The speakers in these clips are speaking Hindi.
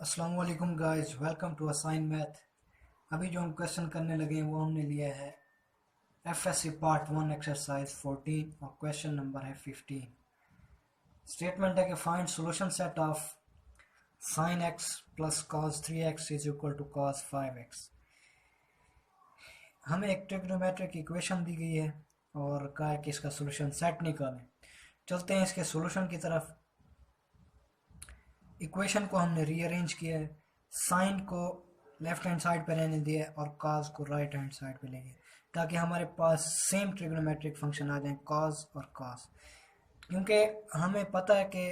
अस्सलाम वालेकुम guys, welcome to assign math. अभी जो हम क्वेश्चन करने लगे हैं वो हमने लिया है एफएससी पार्ट 1 एक्सरसाइज 14 और क्वेश्चन नंबर है 15। स्टेटमेंट है कि find solution set of sin x plus cos 3x is equal to cos 5x। हमें एक ट्रिग्नोमेट्रिक इक्वेशन दी गई है और कहा है कि इसका सॉल्यूशन सेट निकालें। चलते हैं इसके सॉल्यूशन की तरफ। इक्वेशन को हमने रीअरेंज किया है, साइन को लेफ्ट हैंड साइड पे रहने दिया है और कॉस को राइट हैंड साइड पे ले गए ताकि हमारे पास सेम ट्रिग्नोमेट्रिक फंक्शन आ जाए कॉस और कॉस। क्योंकि हमें पता है कि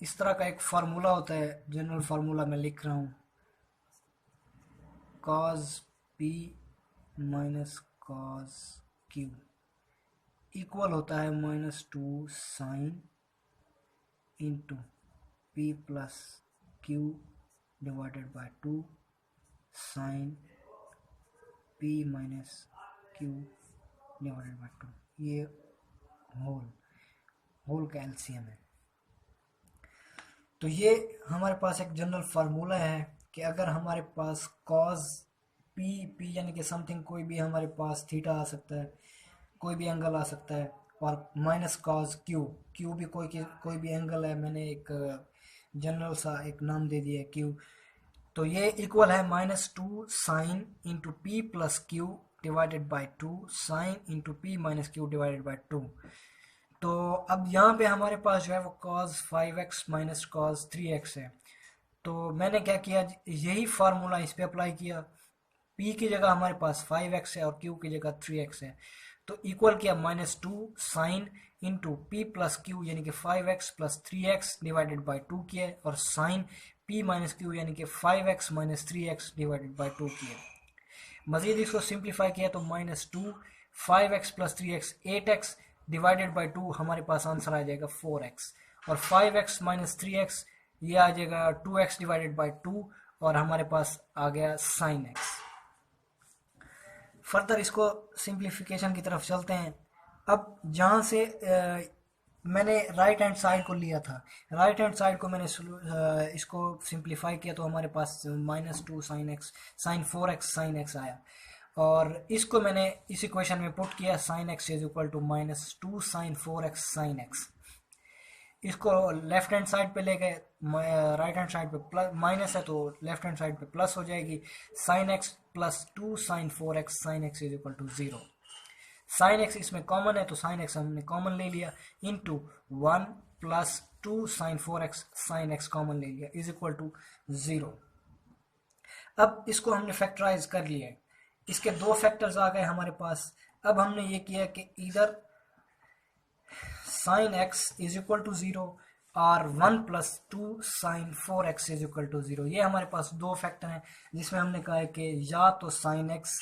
इस तरह का एक फार्मूला होता है, जनरल फार्मूला मैं लिख रहा हूँ, cos p minus cos q equal होता है -2 sine into p plus q divided by 2 sine p minus q divided by 2। ये होल का एलसीएम है। तो ये हमारे पास एक जनरल फार्मूला है कि अगर हमारे पास कॉस पी यानी कि समथिंग कोई भी हमारे पास थीटा आ सकता है, कोई भी एंगल आ सकता है, और माइनस कॉस क्यू भी कोई भी एंगल है, मैंने एक जनरल सा एक नाम दे दिया है क्यू। तो ये इक्वल है -2 sine into p plus q divided by 2 sine into P minus q divided by 2। तो अब यहाँ पे हमारे पास जो है वो cos 5x minus cos 3x है। तो मैंने क्या किया, यही फार्मूला इस पे अप्लाई किया। p की जगह हमारे पास 5x है और q की जगह 3x है, तो इक्वल किया -2 sine into p plus Q यानी कि 5x plus 3x divided by 2 किया और साइन p माइनस क्यू यानी कि 5x minus 3x divided by 2 किया। मजीद इसको सिंप्लीफाई किया तो -2 5x plus 3x 8x divided by 2 हमारे पास आंसर आ जाएगा 4x, और 5x माइनस 3x ये आ जाएगा 2x डिवाइडेड बाई 2 और हमारे पास आ गया साइन x। फर्दर इसको सिंप्लीफिकेशन की तरफ चलते हैं। अब जहाँ से मैंने राइट हैंड साइड को लिया था, राइट हैंड साइड को मैंने इसको सिंप्लीफाई किया तो हमारे पास -2 sine x sine 4x sine x आया, और इसको मैंने इस इक्वेशन में पुट किया sine x is equal to -2 sine 4x sine x. इसको लेफ्ट हैंड साइड पे ले गए, राइट हैंड साइड पे प्लस माइनस है तो लेफ्ट हैंड साइड पे प्लस हो जाएगी। Sine x plus 2 sine 4x sine x is equal to 0। Sine x इसमें कॉमन है तो साइन एक्स हमने कॉमन ले लिया, into 1 plus 2 sine 4x sine x common ले लिया इज इक्वल टू 0। अब इसको हमने फैक्टराइज कर लिया है, इसके दो फैक्टर्स आ गए हमारे पास। अब हमने ये किया कि इधर sine x is equal to 0 और 1 plus 2 sine 4x is equal to 0। ये हमारे पास दो फैक्टर हैं जिसमें हमने कहा है कि या तो साइन एक्स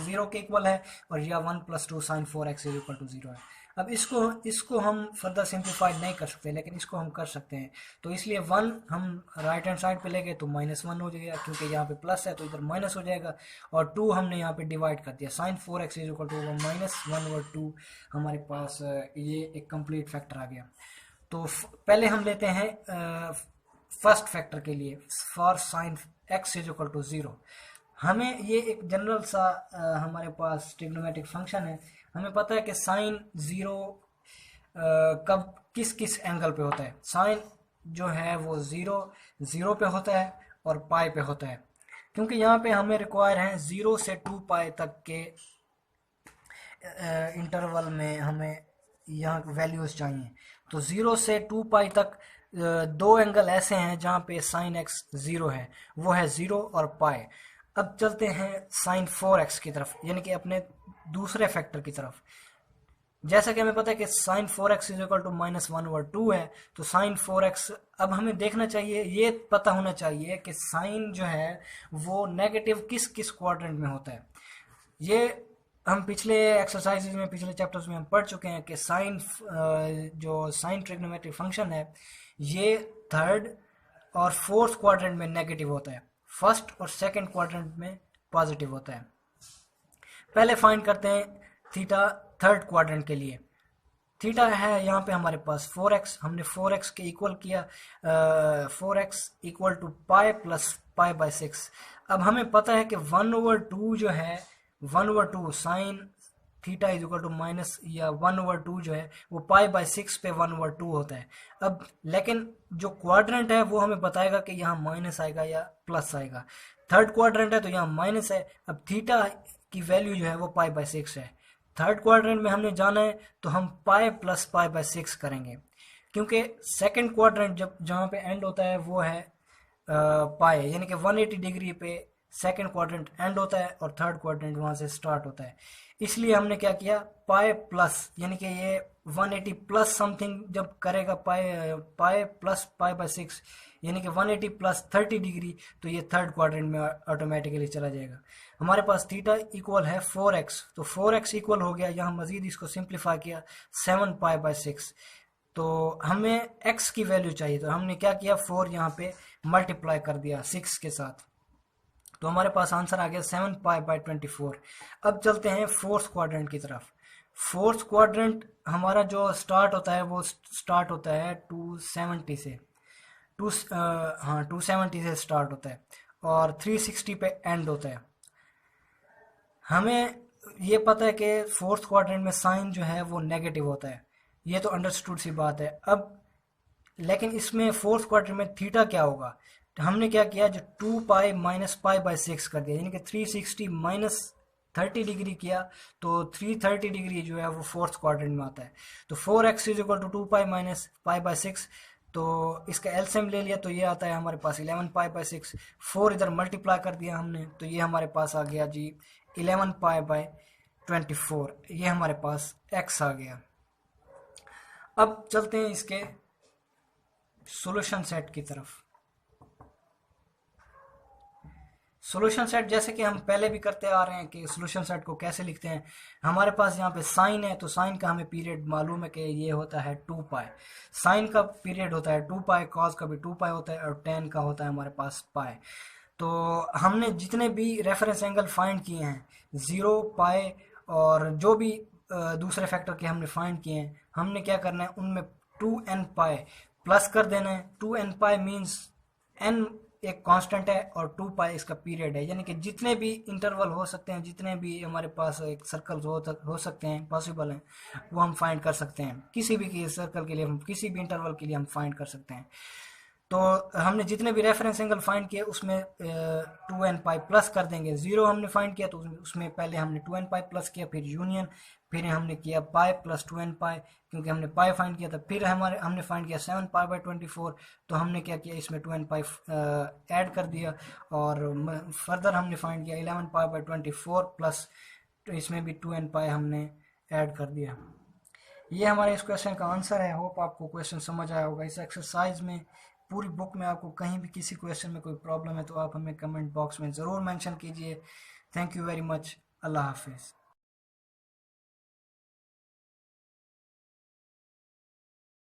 0 के इक्वल है और या 1 plus 2 sine 4x is equal to 0 है। अब इसको हम फर्दर सिंप्लीफाई नहीं कर सकते, लेकिन इसको हम कर सकते हैं। तो इसलिए 1 हम राइट हैंड साइड पे ले गए तो -1 हो जाएगा, क्योंकि यहाँ पे प्लस है तो इधर माइनस हो जाएगा, और 2 हमने यहाँ पे डिवाइड कर दिया, sign 4x is equal to -1 और 2 हमारे पास ये एक कंप्लीट फैक्टर आ गया। तो पहले हम लेते हैं फर्स्ट फैक्टर के लिए, for sine x is equal to 0। हमें ये एक जनरल सा हमारे पास ट्रिग्नोमेट्रिक फंक्शन है। हमें पता है कि साइन 0 कब किस किस एंगल पे होता है। साइन जो है वो 0 पे होता है और पाई पे होता है, क्योंकि यहाँ पे हमें रिक्वायर है 0 से 2 पाई तक के इंटरवल में हमें यहाँ वैल्यूज चाहिए। तो 0 से 2 पाई तक दो एंगल ऐसे हैं जहाँ पे साइन एक्स 0 है, वो है 0 और पाई। अब चलते हैं साइन 4x की तरफ, यानी कि अपने दूसरे फैक्टर की तरफ। जैसा कि हमें पता है कि sign 4x is equal to -1 और 2 है, तो साइन 4x अब हमें देखना चाहिए, ये पता होना चाहिए कि साइन जो है वो नेगेटिव किस किस क्वाड्रेंट में होता है। ये हम पिछले एक्सरसाइजेज में, पिछले चैप्टर्स में हम पढ़ चुके हैं कि साइन जो साइन ट्रिग्नोमेट्रिक फंक्शन है ये थर्ड और फोर्थ क्वाड्रेंट में नेगेटिव होता है, फर्स्ट और सेकंड क्वाड्रेंट में पॉजिटिव होता है। पहले फाइंड करते हैं थीटा थर्ड क्वाड्रेंट के लिए। थीटा है यहाँ पे हमारे पास 4x, हमने 4x के इक्वल किया, 4x equal to pi plus pi by 6। अब हमें पता है कि 1/2 जो है, 1/2 sine theta is equal to minus या 1/2 जो है वो पाई बाय 6 पे 1/2 होता है। अब लेकिन जो क्वाड्रेंट है वो हमें बताएगा कि यहाँ माइनस आएगा या प्लस आएगा। थर्ड क्वाड्रेंट है तो यहाँ माइनस है। अब थीटा की वैल्यू जो है वो पाई बाय 6 है। थर्ड क्वाड्रेंट में हमने जाना है तो हम पाई प्लस पाई बाय 6 करेंगे, क्योंकि सेकंड क्वाड्रेंट जब जहाँ पे एंड होता है वो है पाई, यानी कि 180 डिग्री पे सेकंड क्वाड्रेंट एंड होता है और थर्ड क्वाड्रेंट वहां से स्टार्ट होता है। इसलिए हमने क्या किया, पाई प्लस, यानी कि ये 180 प्लस समथिंग जब करेगा पाई प्लस पाई बाय 6, यानी कि 180 प्लस 30 डिग्री, तो ये थर्ड क्वाड्रेंट में ऑटोमेटिकली चला जाएगा। हमारे पास थीटा इक्वल है 4x, तो 4x इक्वल हो गया, यहाँ मजीद इसको सिंप्लीफाई किया 7 पाई बाय 6। तो हमें x की वैल्यू चाहिए, तो हमने क्या किया, 4 यहाँ पे मल्टीप्लाई कर दिया 6 के साथ, तो हमारे पास आंसर आ गया 7 पाई बाय 24। अब चलते हैं फोर्थ क्वाड्रेंट की तरफ। फोर्थ क्वाड्रेंट हमारा जो स्टार्ट होता है वो स्टार्ट होता है 270 से, 270 से स्टार्ट होता है और 360 पे एंड होता है। हमें ये पता है कि फोर्थ क्वाड्रेंट में साइन जो है वो नेगेटिव होता है, ये तो अंडरस्टूड सी बात है। अब लेकिन इसमें फोर्थ क्वाड्रेंट में थीटा क्या होगा, तो हमने क्या किया, जो 2 पाई माइनस पाई बाय 6 कर दिया, यानी कि 360 माइनस 30 डिग्री किया, तो 330 डिग्री जो है वो फोर्थ क्वाड्रेंट में आता है। तो 4x is equal to 2 pi minus pi by 6, तो इसका एलसीएम ले लिया तो ये आता है हमारे पास 11 पाई बाय 6। 4 इधर मल्टीप्लाई कर दिया हमने, तो ये हमारे पास आ गया जी 11 पाई बाय 24, ये हमारे पास x आ गया। अब चलते हैं इसके सॉल्यूशन सेट की तरफ। सॉल्यूशन सेट जैसे कि हम पहले भी करते आ रहे हैं कि सॉल्यूशन सेट को कैसे लिखते हैं। हमारे पास यहाँ पे साइन है, तो साइन का हमें पीरियड मालूम है कि ये होता है 2 पाई। साइन का पीरियड होता है 2 पाई, कॉस का भी 2 पाई होता है और टेन का होता है हमारे पास पाई। तो हमने जितने भी रेफरेंस एंगल फाइंड किए हैं, 0, पाई और जो भी दूसरे फैक्टर के हमने फाइंड किए हैं, हमने क्या करना है, उनमें 2n पाई प्लस कर देना है। 2n पाई मीन्स n एक कांस्टेंट है और 2 पाई इसका पीरियड है, यानी कि जितने भी इंटरवल हो सकते हैं, जितने भी हमारे पास एक सर्कल हो सकते हैं, पॉसिबल हैं, वो हम फाइंड कर सकते हैं। किसी भी सर्कल के लिए हम, किसी भी इंटरवल के लिए हम फाइंड कर सकते हैं। तो हमने जितने भी रेफरेंस एंगल फाइंड किए उसमें 2n पाई प्लस कर देंगे। 0 हमने फाइंड किया तो उसमें पहले हमने 2n पाई प्लस किया, फिर यूनियन, फिर हमने किया पाई प्लस 2n पाई, क्योंकि हमने पाई फाइंड किया था। फिर हमने फाइंड किया 7 पाई बाय 24, तो हमने क्या किया, इसमें 2n पाई ऐड कर दिया और फर्दर हमने फाइंड किया 11 पाई बाय 24 प्लस, तो इसमें भी 2n पाई हमने ऐड कर दिया। ये हमारे इस क्वेश्चन का आंसर है। होप आपको क्वेश्चन समझ आया होगा। इस एक्सरसाइज में पूरी बुक में आपको कहीं भी किसी क्वेश्चन में कोई प्रॉब्लम है तो आप हमें कमेंट बॉक्स में ज़रूर मेंशन कीजिए। Thank you very much. अल्लाह हाफिज़।